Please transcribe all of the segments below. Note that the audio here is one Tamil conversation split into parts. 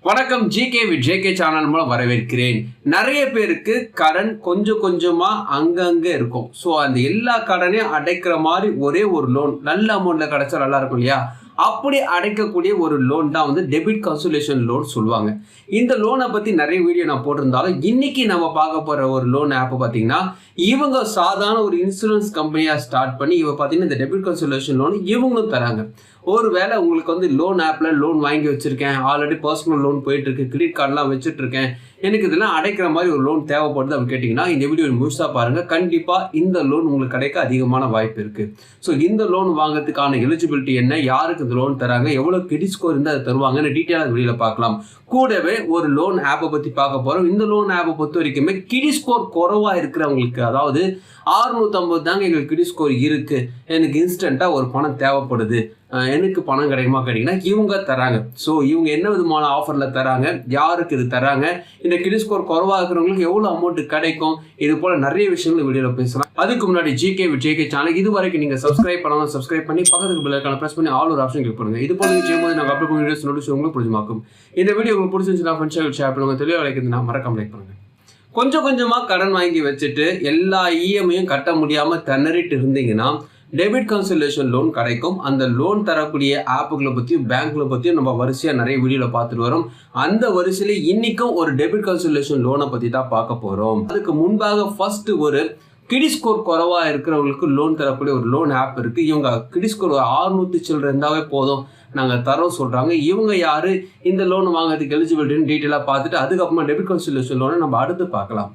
வணக்கம். ஜிகே வித் ஜேகே சேனல் மூலம் வரவேற்கிறேன். நிறைய பேருக்கு கடன் கொஞ்சம் கொஞ்சமா அங்கங்க இருக்கும். ஸோ அந்த எல்லா கடனையும் அடைக்கிற மாதிரி ஒரே ஒரு லோன் நல்ல அமௌண்ட்ல கிடைச்சா நல்லா இருக்கும் இல்லையா? அப்படி அடைக்கக்கூடிய ஒரு லோன் தான் வந்து டெபிட் கன்சல்டேஷன் லோன் சொல்லுவாங்க. இந்த லோனை பற்றி நிறைய வீடியோ நான் போட்டிருந்தாலும் இன்னைக்கு நம்ம பார்க்க போகிற ஒரு லோன் ஆப் பார்த்தீங்கன்னா இவங்க சாதாரண ஒரு இன்சூரன்ஸ் கம்பெனியாக ஸ்டார்ட் பண்ணி இவங்க பார்த்தீங்கன்னா இந்த டெபிட் கன்சல்டேஷன் லோன் இவங்களும் தராங்க. ஒருவேளை உங்களுக்கு வந்து லோன் ஆப்பில் லோன் வாங்கி வச்சுருக்கேன், ஆல்ரெடி பர்சனல் லோன் போயிட்டுருக்கு, கிரெடிட் கார்டெலாம் வச்சுட்ருக்கேன், எனக்கு இதெல்லாம் அடைக்கிற மாதிரி ஒரு லோன் தேவைப்படுது அப்படின்னு கேட்டிங்கன்னா இந்த வீடியோ முழுசாக பாருங்கள். கண்டிப்பாக இந்த லோன் உங்களுக்கு கிடைக்க அதிகமான வாய்ப்பு இருக்குது. ஸோ இந்த லோன் வாங்கிறதுக்கான எலிஜிபிலிட்டி என்ன, யாருக்கு இந்த லோன் தராங்க, எவ்வளோ கிரெடிட் ஸ்கோர் இருந்தால் அதை தருவாங்கன்னு டீட்டெயிலாக வீடியோவில் பார்க்கலாம். கூடவே ஒரு லோன் ஆப்பை பற்றி பார்க்க போகிறோம். இந்த லோன் ஆப்பை பொறுத்த வரைக்குமே கிரெடிட் ஸ்கோர் குறைவாக இருக்கிறவங்களுக்கு, அதாவது 650 தாங்க எங்களுக்கு கிரெடிட் ஸ்கோர் இருக்குது, எனக்கு இன்ஸ்டண்ட்டாக ஒரு பணம் தேவைப்படுது, எனக்கு பணம் கிடைக்குமா கேட்டிங்கன்னா இவங்க தராங்க. ஸோ இவங்க என்ன விதமான ஆஃபரில் தராங்க, யாருக்கு இது தராங்க, இந்த கிரெடிட் ஸ்கோர் குறைவாக இருக்கிறவங்களுக்கு எவ்வளோ அமௌண்ட் கிடைக்கும், இது போல் நிறைய விஷயங்கள் வீடியோவில் பேசலாம். அதுக்கு முன்னாடி ஜிகே வித் ஜேகே சேனல் இது வரைக்கும் நீங்கள் சப்ஸ்கிரைப் பண்ணாலும் சப்ஸ்கிரைப் பண்ணி பக்கத்துக்கு பெல் ஐகானை பிரஸ் பண்ணி ஆல் ஒரு ஆப்ஷன் கிளிக் பண்ணுங்கள். இது போல செய்யும்போது நாங்கள் அப்லோட் பண்ணி வீடியோஸ் நோட்டிஸ் உங்களுக்கு பிடிச்சமாக்கும். இந்த வீடியோ உங்களுக்கு பிடிச்சிருந்துச்சுன்னா ஃப்ரெண்ட்ஸ் ஷேர் பண்ணுங்க. தெளிவாக வரைக்கும் மறக்காம லைக் பண்ணுங்கள். கொஞ்சம் கொஞ்சமாக கடன் வாங்கி வச்சுட்டு எல்லா இஎம்ஐயும் கட்ட முடியாமல் திணறிட்டு இருந்தீங்கன்னா டெபிட் கன்சல்டேஷன் லோன் கிடைக்கும். அந்த லோன் தரக்கூடிய ஆப்புகளை பற்றியும் பேங்க்களை பற்றியும் நம்ம வரிசையாக நிறைய வீடியோவில் பார்த்துட்டு வரோம். அந்த வரிசையில் இன்றைக்கும் ஒரு டெபிட் கன்சல்டேஷன் லோனை பற்றி தான் பார்க்க போகிறோம். அதுக்கு முன்பாக ஃபர்ஸ்ட் ஒரு கிரெடிட் ஸ்கோர் குறைவாக இருக்கிறவங்களுக்கு லோன் தரக்கூடிய ஒரு லோன் ஆப் இருக்குது. இவங்க கிரெடிட் ஸ்கோர் 600 சில்லரை இருந்தாவே போதும் நாங்கள் தரோம் சொல்கிறாங்க. இவங்க யார், இந்த லோன் வாங்குறதுக்கு எலிஜிபிலிட்டின்னு டீட்டெயிலாக பார்த்துட்டு அதுக்கப்புறமா டெபிட் கன்சல்டேஷன் லோனை நம்ம அடுத்து பார்க்கலாம்.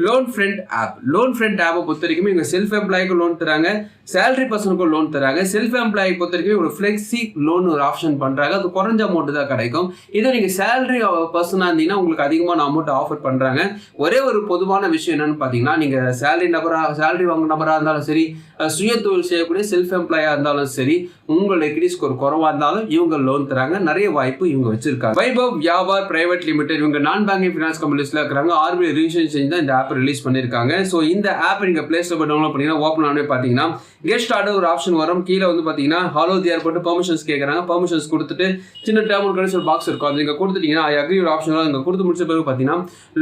Loan friend app. Loan friend ஆப்பை பொறுத்த வரைக்கும் இவங்க செல்ஃப் எம்ப்ளாய்க்கு லோன் தராங்க, சேலரி பர்சனுக்கும் லோன் தராங்க. செல்ஃப் எம்ப்ளாய்க்கு பொறுத்த வரைக்கும் ஒரு ஃப்ளெக்ஸி லோன் ஒரு ஆப்ஷன் பண்ணுறாங்க. அது குறைஞ்ச அமௌண்ட்டு தான் கிடைக்கும். இதே நீங்கள் சேலரி பர்சனாக இருந்தீங்கன்னா உங்களுக்கு அதிகமான அமௌண்ட் ஆஃபர் பண்ணுறாங்க. ஒரே ஒரு பொதுவான விஷயம் என்னென்னு பார்த்தீங்கன்னா, நீங்கள் சேலரி வாங்க நபராக இருந்தாலும் சரி, சுய தொழில் செய்யக்கூடிய செல்ஃப் எம்ப்ளாயாக இருந்தாலும் சரி, உங்களுடைய கிரெடிட் ஸ்கோர் குறைவாக இருந்தாலும் இவங்க லோன் தராங்க. நிறைய வாய்ப்பு இவங்க வச்சிருக்காங்க. வைபவ் வியாபார் பிரைவேட் லிமிடெட் இவங்க நான் பேங்கிங் ஃபினான்ஸ் கம்பெனிஸ்ல இருக்கிறாங்க. RBI ரிஜிஸ்ட்ரேஷன் செஞ்சு தான் இந்த ஆப் ரிலீஸ் பண்ணியிருக்காங்க. ஸோ இந்த ஆப் நீங்கள் பிளே ஸ்டோர் டவுன்லோட் பண்ணீங்கன்னா ஓப்பன் ஆனே பார்த்தீங்கன்னா கெட் ஸ்டார்ட் ஒரு ஆப்ஷன் வரும். கீழே வந்து பார்த்தீங்கன்னா ஹலோ தியர் போட்டு பெர்மிஷன்ஸ் கேட்குறாங்க. பெர்மிஷன்ஸ் கொடுத்துட்டு சின்ன டேர்ம் கடைசி ஒரு பாக்ஸ் இருக்கும். அது நீங்கள் கொடுத்துட்டீங்கன்னா ஐ அக்ரி ஒரு ஆப்ஷன் வரும். நீங்கள் கொடுத்து முடிச்ச பிறகு பார்த்தீங்கன்னா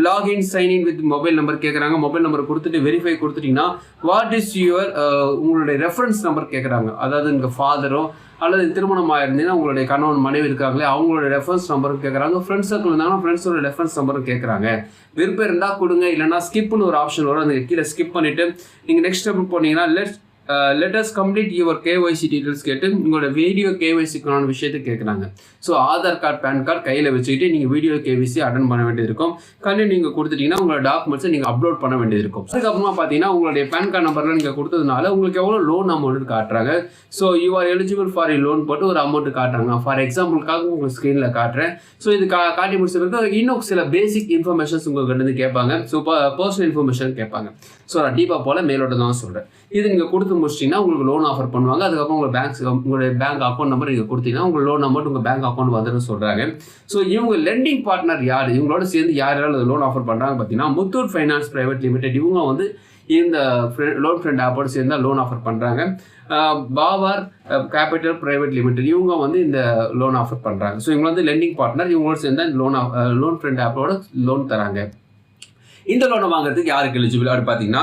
login sign in with mobile number கேட்குறாங்க. மொபைல் நம்பர் கொடுத்துட்டு வெரிஃபை கொடுத்துட்டீங்கன்னா வாட் இஸ் யுவர் உங்களுடைய ரெஃபரன்ஸ் நம்பர் கேட்குறாங்க. அதாவது உங்கள் ஃபாதரோ அல்லது திருமணம் ஆயிருந்தீங்கன்னா உங்களுடைய கணவன் மனைவி இருக்காங்களே அவங்களோட ரெஃபரன்ஸ் நம்பரும் கேட்குறாங்க. ஃப்ரெண்ட்ஸ் சர்க்கிள் இருந்தாங்கன்னா ஃப்ரெண்ட்ஸோட ரெஃபரன்ஸ் நம்பரும் கேட்குறாங்க. விருப்பம் இருந்தால் கொடுங்க, இல்லைனா ஸ்கிப்னு ஒரு ஆப்ஷன் வரும். அந்த கீழே ஸ்கிப் பண்ணிவிட்டு நீங்கள் நெக்ஸ்ட் ஸ்டெப் போனீங்கன்னா let us complete your KYC details கேட்டு உங்களோட வீடியோ கேஒய்சிக்கான விஷயத்தை கேட்குறாங்க. So Aadhaar card PAN card கையில் வச்சுக்கிட்டு நீங்கள் வீடியோ கேஒய்சி அட்டன் பண்ண வேண்டியது இருக்கும். நீங்கள் கொடுத்துட்டீங்கன்னா உங்களோட டாக்குமெண்ட்ஸை நீங்கள் அப்லோட் பண்ண வேண்டியது இருக்கும். அதுக்கப்புறமா பார்த்தீங்கன்னா உங்களுடைய பேன் கார்டு நம்பர்லாம் நீங்கள் கொடுத்ததுனால உங்களுக்கு எவ்வளோ லோன் அமௌண்ட் காட்டுறாங்க. So you are eligible for loan போட்டு ஒரு அமௌண்ட் காட்டுறாங்க. ஃபார் எக்ஸாம்பிளுக்காக உங்களுக்கு ஸ்க்ரீனில் காட்டுறேன். ஸோ இது காட்டி முடிச்சதுக்கு இன்னும் சில பேசிக் இன்ஃபர்மேஷன்ஸ் உங்களுக்கு கேட்பாங்க. ஸோ பர்சனல் இன்ஃபர்மேஷன் கேட்பாங்க. ஸோ நான் டீப்பாக போல் மேலோட தான் சொல்கிறேன். இது நீங்கள் கொடுத்து முடிச்சிட்டிங்கன்னா உங்களுக்கு லோன் ஆஃபர் பண்ணுவாங்க. அதுக்கப்புறம் உங்களுடைய பேங்க் அக்கௌண்ட் நம்பர் நீங்கள் கொடுத்தீங்கன்னா உங்கள் லோன் அமௌண்ட் உங்கள் பேங்க் அக்கௌண்ட் வந்துன்னு சொல்கிறாங்க. ஸோ இவங்க லெண்டிங் பார்ட்னர் யார், இவங்களோட சேர்ந்து யாராலும் லோன் ஆஃபர் பண்ணுறாங்க பார்த்தீங்கன்னா முத்தூட் ஃபைனான்ஸ் பிரைவேட் லிமிடெட். இவங்க வந்து இந்த லோன் ஃப்ரெண்ட் ஆப்போட சேர்ந்து லோன் ஆஃபர் பண்ணுறாங்க. பாவார் கேபிட்டல் பிரைவேட் லிமிடெட் இவங்க வந்து இந்த லோன் ஆஃபர் பண்ணுறாங்க. ஸோ இவங்க வந்து லெண்டிங் பார்ட்னர், இவங்களோட சேர்ந்து லோன் ஃப்ரெண்ட் ஆப்போட லோன் தராங்க. இந்த லோனை வாங்குறதுக்கு யாருக்கு எலிஜிபிள் அப்படி பார்த்தீங்கன்னா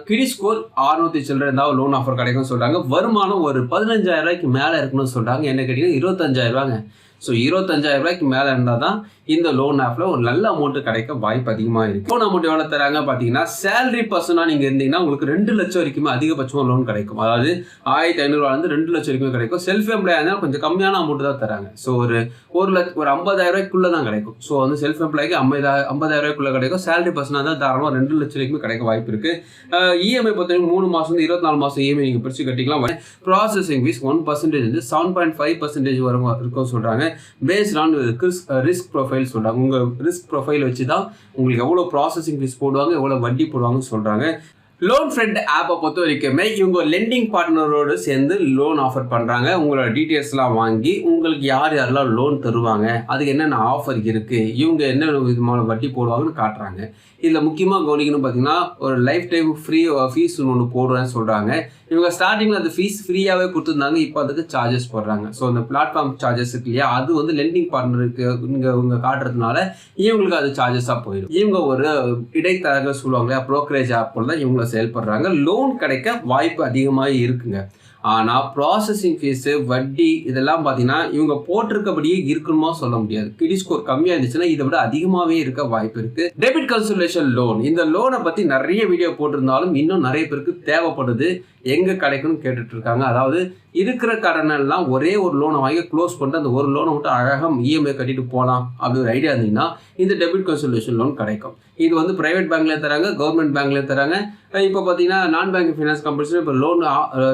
கிரெடிட் ஸ்கோர் 600 சில்லரை இருந்தால் லோன் ஆஃபர் கிடைக்கும்னு சொல்கிறாங்க. வருமானம் ஒரு 15,000 ரூபாய்க்கு மேலே இருக்கணும்னு சொல்கிறாங்க. என்ன கேட்டிங்கன்னா 25,000 ரூபாங்க. ஸோ 25,000 ரூபாய்க்கு மேலே இருந்தால் தான் இந்த லோன் ஆப்பில் ஒரு நல்ல அமௌண்ட்டு கிடைக்க வாய்ப்பு அதிகமாக இருக்குது. லோன் அமௌண்ட் எவ்வளோ தராங்க பார்த்தீங்கன்னா சேலரி பர்சனாக நீங்கள் இருந்தீங்கன்னா உங்களுக்கு 2 லட்சம் வரைக்குமே அதிகபட்சமாக லோன் கிடைக்கும். அதாவது 1,500 2 லட்சம் வரைக்கும் கிடைக்கும். செல்ஃப் எம்ப்ளாயாக இருந்தால் கொஞ்சம் கம்மியான அமௌண்ட் தான் தராங்க. ஸோ ஒரு 50,000 ரூபாய்க்குள்ளே தான் கிடைக்கும். ஸோ வந்து செல்ஃப் எம்ப்ளாய்க்கு 50,000 ரூபாய்க்குள்ளே கிடைக்கும். சேலரி பர்சனாக தான் தாராளமாக 2 லட்சம் வரைக்கும் கிடைக்க வாய்ப்பு இருக்குது. இஎம்ஐ பொறுத்தவரைக்கும் 3 மாதம் 24 மாதம் இஎம்ஐ நீங்கள் பிரித்து கட்டிக்கலாம். ப்ராசஸிங் ஃபீஸ் 1% 7.5% வரும் இருக்கும் சொல்கிறாங்க. பேஸ்ட் ஆன் ரிஸ்க் ப்ரொஃபைல் சொல்கிறாங்க. உங்கள் ரிஸ்க் ப்ரொஃபைல் வச்சு தான் உங்களுக்கு எவ்வளோ ப்ராசஸிங் ஃபீஸ் போடுவாங்க, எவ்வளோ வட்டி போடுவாங்கன்னு சொல்கிறாங்க. லோன் ஃப்ரெண்ட் ஆப்பை பொறுத்த வரைக்குமே இவங்க லெண்டிங் பார்ட்னரோடு சேர்ந்து லோன் ஆஃபர் பண்ணுறாங்க. உங்களோட டீட்டெயில்ஸ்லாம் வாங்கி உங்களுக்கு யார் யாரெல்லாம் லோன் தருவாங்க, அதுக்கு என்னென்ன ஆஃபர் இருக்குது, இவங்க என்ன விதமான வட்டி போடுவாங்கன்னு காட்டுறாங்க. இதில் முக்கியமாக கவனிக்கணும்னு பார்த்தீங்கன்னா ஒரு லைஃப் டைம் ஃப்ரீ ஃபீஸ் ஒன்று போடுறேன்னு சொல்கிறாங்க. இவங்க ஸ்டார்டிங்கில் அந்த ஃபீஸ் ஃப்ரீயாகவே கொடுத்துருந்தாங்க, இப்போ அதுக்கு சார்ஜஸ் போடுறாங்க. ஸோ அந்த பிளாட்ஃபார்ம் சார்ஜஸ் இருக்கு இல்லையா, அது வந்து லெண்டிங் பார்ட்னருக்கு இவங்க காட்டுறதுனால இவங்களுக்கு அது சார்ஜஸாக போயிடும். இவங்க ஒரு இடைத்தரகர் சொல்லுவாங்க இல்லையா, ப்ரோக்கரேஜ் ஆப் தான் இவங்க செயல்படுறாங்க. லோன் கிடைக்க வாய்ப்பு அதிகமாக இருக்குங்க. ஆனால் ப்ராசஸிங் ஃபீஸு, வட்டி இதெல்லாம் பார்த்தீங்கன்னா இவங்க போட்டிருக்கபடியே இருக்கணுமா சொல்ல முடியாது. கிரெடிட் ஸ்கோர் கம்மியாக இருந்துச்சுன்னா இதை விட அதிகமாகவே இருக்க வாய்ப்பு இருக்குது. டெபிட் கன்சல்டேஷன் லோன், இந்த லோனை பற்றி நிறைய வீடியோ போட்டிருந்தாலும் இன்னும் நிறைய பேருக்கு தேவைப்படுது. எங்கே கிடைக்கும்னு கேட்டுட்டு இருக்காங்க. அதாவது இருக்கிற கடனெல்லாம் ஒரே ஒரு லோனை வாங்கி க்ளோஸ் பண்ணிட்டு அந்த ஒரு லோனை மட்டும் அழகாக இஎம்ஐ கட்டிட்டு போகலாம் அப்படி ஒரு ஐடியா இருந்தீங்கன்னா இந்த டெபிட் கன்சல்டேஷன் லோன் கிடைக்கும். இது வந்து பிரைவேட் பேங்க்லேயே தராங்க, கவர்மெண்ட் பேங்க்லேயே தராங்க. இப்போ பார்த்தீங்கன்னா நான் பேங்கிங் ஃபைனான்ஸ் கம்பெனிஸ் இப்போ லோன்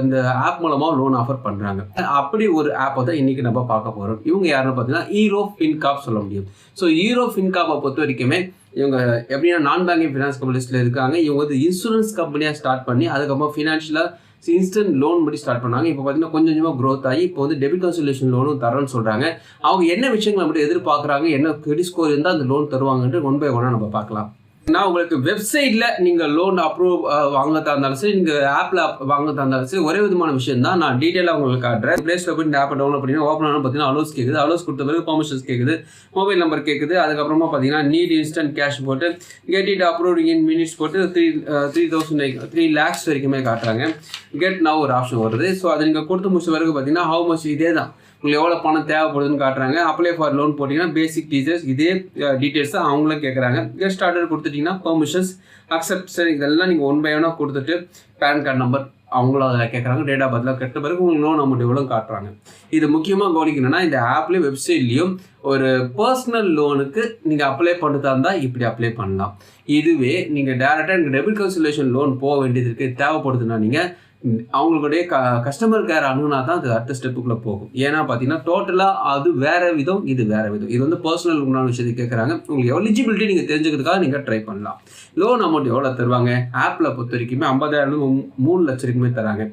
இந்த ஆப் மூலமாக லோன் ஆஃபர் பண்ணுறாங்க. அப்படி ஒரு ஆப்பை தான் இன்றைக்கி நம்ம பார்க்க போகிறோம். இவங்க யாருன்னு பார்த்தீங்கன்னா ஈரோ ஃபின்காப் சொல்ல முடியும். ஸோ ஈரோ ஃபின்காப்பை பொறுத்த வரைக்குமே இவங்க எப்படின்னா நான் பேங்கிங் ஃபைனான்ஸ் கம்பெனிஸில் இருக்காங்க. இவங்க வந்து இன்சூரன்ஸ் கம்பெனியாக ஸ்டார்ட் பண்ணி அதுக்கப்புறம் ஃபினான்ஷியலாக இன்ஸ்டன்ட் லோன் படி ஸ்டார்ட் பண்ணாங்க. இப்போ பார்த்தீங்கன்னா கொஞ்சம் கொஞ்சமாக க்ரோத் ஆகி இப்போ வந்து டெபிட் கன்சல்டேஷன் லோனும் தரேன்னு சொல்கிறாங்க. அவங்க என்ன விஷயங்களை மட்டும் எதிர்பார்க்குறாங்க, என்ன கிரெடிட் ஸ்கோர் இருந்தால் அந்த லோன் தருவாங்கன்ட்டு ஒன் பை ஒன்னாக நம்ம பார்க்கலாம். நான் உங்களுக்கு வெப்சைட்டில் நீங்கள் லோன் அப்ரூவ் வாங்கத்தா இருந்தாலும் சரி, நீங்கள் ஆப்பில் வாங்கத்தா இருந்தாலும் சரி, ஒரே விதமான விஷயம் தான். நான் டீட்டெயிலாக உங்களுக்கு காட்டுறேன். ப்ளே ஸ்டோர் போய் இந்த ஆப்பை டவுன்லோட் பண்ணி ஓப்பன் ஆனால் பார்த்தீங்கன்னா அலோஸ் கேட்குது. அலோஸ் கொடுத்த பிறகு பர்மிஷன்ஸ் கேட்குது, மொபைல் நம்பர் கேட்குது. அதுக்கப்புறமா பார்த்தீங்கன்னா நீட் இன்ஸ்டன்ட் கேஷ் போட்டு get it approve in minutes போட்டு 3 lakhs வரைக்குமே காட்டுறாங்க. கெட் நவ் ஒரு ஆப்ஷன் வருது. ஸோ அதை நீங்கள் கொடுத்து முடிச்ச பிறகு பார்த்தீங்கன்னா ஹவு மச் இதே தான், உங்களுக்கு எவ்வளோ பணம் தேவைப்படுதுன்னு காட்டுறாங்க. அப்ளை ஃபார் லோன் போட்டிங்கன்னா பேசிக் டீச்சர்ஸ் இதே டீட்டெயில்ஸ் தான் அவங்களே கேட்குறாங்க. கெட் ஸ்டார்டட் கொடுத்துட்டிங்கன்னா பர்மிஷன்ஸ் அக்செப்ட் இதெல்லாம் நீங்கள் ஒன் பை ஒன்னாக கொடுத்துட்டு பேன் கார்டு நம்பர் அவங்களும் அதில் கேட்குறாங்க. டேட் ஆஃப் பர்த்லாம் கெட்ட பிறகு உங்களுக்கு லோன் அமௌண்ட் எவ்வளோ காட்டுறாங்க. இது முக்கியமாக கவனிக்கணும்னா இந்த ஆப்லேயும் வெப்சைட்லேயும் ஒரு பர்சனல் லோனுக்கு நீங்கள் அப்ளை பண்ணுறதா இருந்தால் இப்படி அப்ளை பண்ணலாம். இதுவே நீங்கள் டேரெக்டாக எனக்கு டெபிட் கன்சல்டேஷன் லோன் போக வேண்டியது இருக்குது தேவைப்படுதுன்னா நீங்கள் அவங்களுடைய கஸ்டமர் கேர் அணுகுனா தான் அது அடுத்த ஸ்டெப்புக்குள்ளே போகும். ஏன்னா பார்த்தீங்கன்னா டோட்டலாக அது வேறு விதம், இது வேறு விதம். இது வந்து பர்சனல் உண்டான விஷயத்தை கேட்குறாங்க. உங்களுக்கு எலிஜிபிலிட்டி நீங்கள் தெரிஞ்சுக்கிறதுக்காக நீங்கள் ட்ரை பண்ணலாம். லோன் அமௌண்ட் எவ்வளோ தருவாங்க ஆப்பில் பொறுத்த வரைக்குமே 50,000 3 லட்சம் வரைக்குமே தராங்க.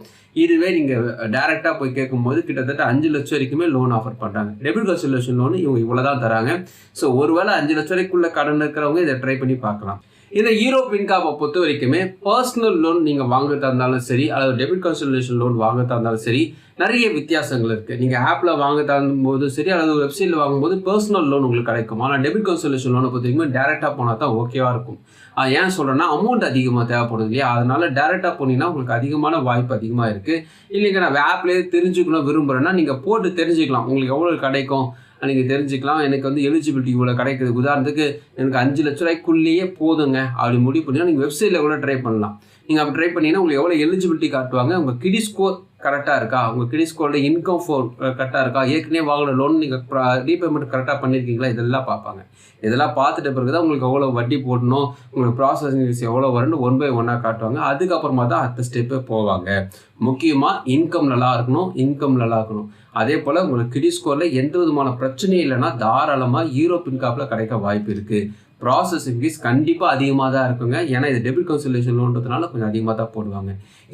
இதுவே நீங்கள் டேரெக்டாக போய் கேட்கும்போது கிட்டத்தட்ட 5 லட்சம் வரைக்குமே லோன் ஆஃபர் பண்ணுறாங்க. டெபிட் கன்சல்டேஷன் லோன் இவங்க இவ்வளோ தான் தராங்க. ஸோ ஒருவேளை 5 லட்சம் வரைக்குள்ள கடன் இருக்கிறவங்க இதை ட்ரை பண்ணி பார்க்கலாம். இந்த ஈரோ ஃபின்காப்பை பொறுத்த வரைக்குமே பர்சனல் லோன் நீங்கள் வாங்கத்தா இருந்தாலும் சரி, அல்லது டெபிட் கன்சல்டேஷன் லோன் வாங்கத்தா இருந்தாலும் சரி, நிறைய வித்தியாசங்கள் இருக்குது. நீங்கள் ஆப்பில் வாங்கத்தா போது சரி, அல்லது வெப்சைட்டில் வாங்கும்போது பர்சனல் லோன் உங்களுக்கு கிடைக்கும். ஆனால் டெபிட் கன்சல்டேஷன் லோனை பொறுத்த வரைக்கும் டேரெக்டாக போனால் தான் ஓகேவாக இருக்கும். ஏன் சொல்கிறேன்னா அமௌண்ட் அதிகமாக தேவைப்படுது இல்லையா, அதனால் டேரெக்டாக போனீங்கன்னா உங்களுக்கு அதிகமான வாய்ப்பு அதிகமாக இருக்குது. இல்லைங்க நான் ஆப்லேயே தெரிஞ்சுக்கணும் விரும்புகிறேன்னா நீங்கள் போட்டு தெரிஞ்சுக்கலாம், உங்களுக்கு எவ்வளோ கிடைக்கும் நீங்கள் தெரிஞ்சுக்கலாம். எனக்கு வந்து எலிஜிபிலிட்டி இவ்வளோ கிடைக்குது, உதாரணத்துக்கு எனக்கு 5 லட்ச ரூபாய்க்குள்ளேயே போதுங்க அப்படி முடிவு பண்ணிங்கன்னா நீங்கள் வெப்சைட்டில் கூட ட்ரை பண்ணலாம். நீங்கள் அப்படி ட்ரை பண்ணிங்கன்னா உங்களுக்கு எவ்வளோ எலிஜிபிலிட்டி காட்டுவாங்க, உங்கள் கிரெடிட் ஸ்கோர் கரெக்டாக இருக்கா, உங்கள் கிரெடிட் ஸ்கோரோட இன்கம் கரெக்டாக இருக்கா, ஏற்கனவே வாங்கின லோன் நீங்கள் ரீபேமெண்ட் கரெக்டாக பண்ணியிருக்கீங்களா, இதெல்லாம் பார்ப்பாங்க. இதெல்லாம் பார்த்துட்ட பிறகு தான் உங்களுக்கு எவ்வளோ வட்டி போடணும், உங்களுக்கு ப்ராசஸிங் ஃபீஸ் எவ்வளோ வரும்னு ஒன் பை ஒன்னாக காட்டுவாங்க. அதுக்கப்புறமா தான் அடுத்த ஸ்டெப்பே போவாங்க. முக்கியமாக இன்கம் நல்லா இருக்கணும். அதே போல் உங்களுக்கு கிரெடிட் ஸ்கோரில் எந்த விதமான பிரச்சனையும் இல்லைன்னா தாராளமாக ஈரோ ஃபின்காப்பில் கிடைக்க வாய்ப்பு இருக்குது. ப்ராசஸிங் ஃபீஸ் கண்டிப்பாக அதிகமாக தான் இருக்குங்க. ஏன்னா இது டெபிட் கன்சல்டேஷன் லோன்றதுனால கொஞ்சம் அதிகமாக தான் போடுவாங்க.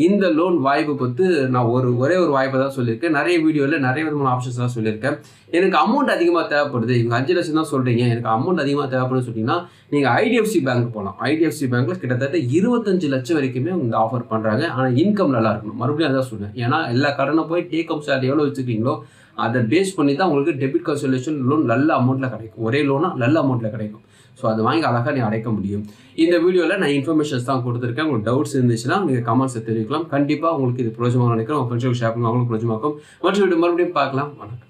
இந்த லோன் வாய்ப்பு பொறுத்து நான் ஒரே ஒரு வாய்ப்பை தான் சொல்லியிருக்கேன். நிறைய வீடியோவில் நிறைய விதமான ஆப்ஷன்ஸ் தான் சொல்லியிருக்கேன். எனக்கு அமௌண்ட் அதிகமாக தேவைப்படுது, இவங்க 5 லட்சம் தான் சொல்கிறீங்க, எனக்கு அமௌண்ட் அதிகமாக தேவைப்படுதுன்னு சொன்னீங்கன்னா நீங்கள் ஐடிஎஃப்சி பேங்க் போகலாம். ஐடிஎஃப்சி பேங்க்கில் கிட்டத்தட்ட 25 லட்சம் வரைக்குமே அவங்க ஆஃபர் பண்ணுறாங்க. ஆனால் இன்கம் நல்லா இருக்கணும். மறுபடியும் அதான் சொல்லுவேன். ஏன்னா எல்லா கடனை போய் டேக் அப் சேலரி எவ்வளோ வச்சுருக்கீங்களோ அதை பேஸ் பண்ணி தான் உங்களுக்கு டெபிட் கன்சல்டேஷன் லோன் நல்ல அமௌண்ட்டில் கிடைக்கும். ஒரே லோனாக நல்ல அமௌண்ட்டில் கிடைக்கும். ஸோ அது வாங்கி அழகாக நீ அடைக்க முடியும். இந்த வீடியோவில் நான் இன்ஃபர்மேஷன்ஸ் தான் கொடுத்துருக்கேன். உங்களுக்கு டவுட்ஸ் இருந்துச்சுன்னா நீங்கள் கமெண்ட்ஸை தெரிவிக்கலாம். கண்டிப்பாக உங்களுக்கு இது பிரயோஜனமாக நினைக்கிறேன். உங்கள் ஃப்ரெண்ட்ஸுக்கு ஷேர் பண்ணுங்க, அவங்களுக்கு பிரயோஜனமாக்கும். மற்ற வீடியோ மறுபடியும் பார்க்கலாம். வணக்கம்.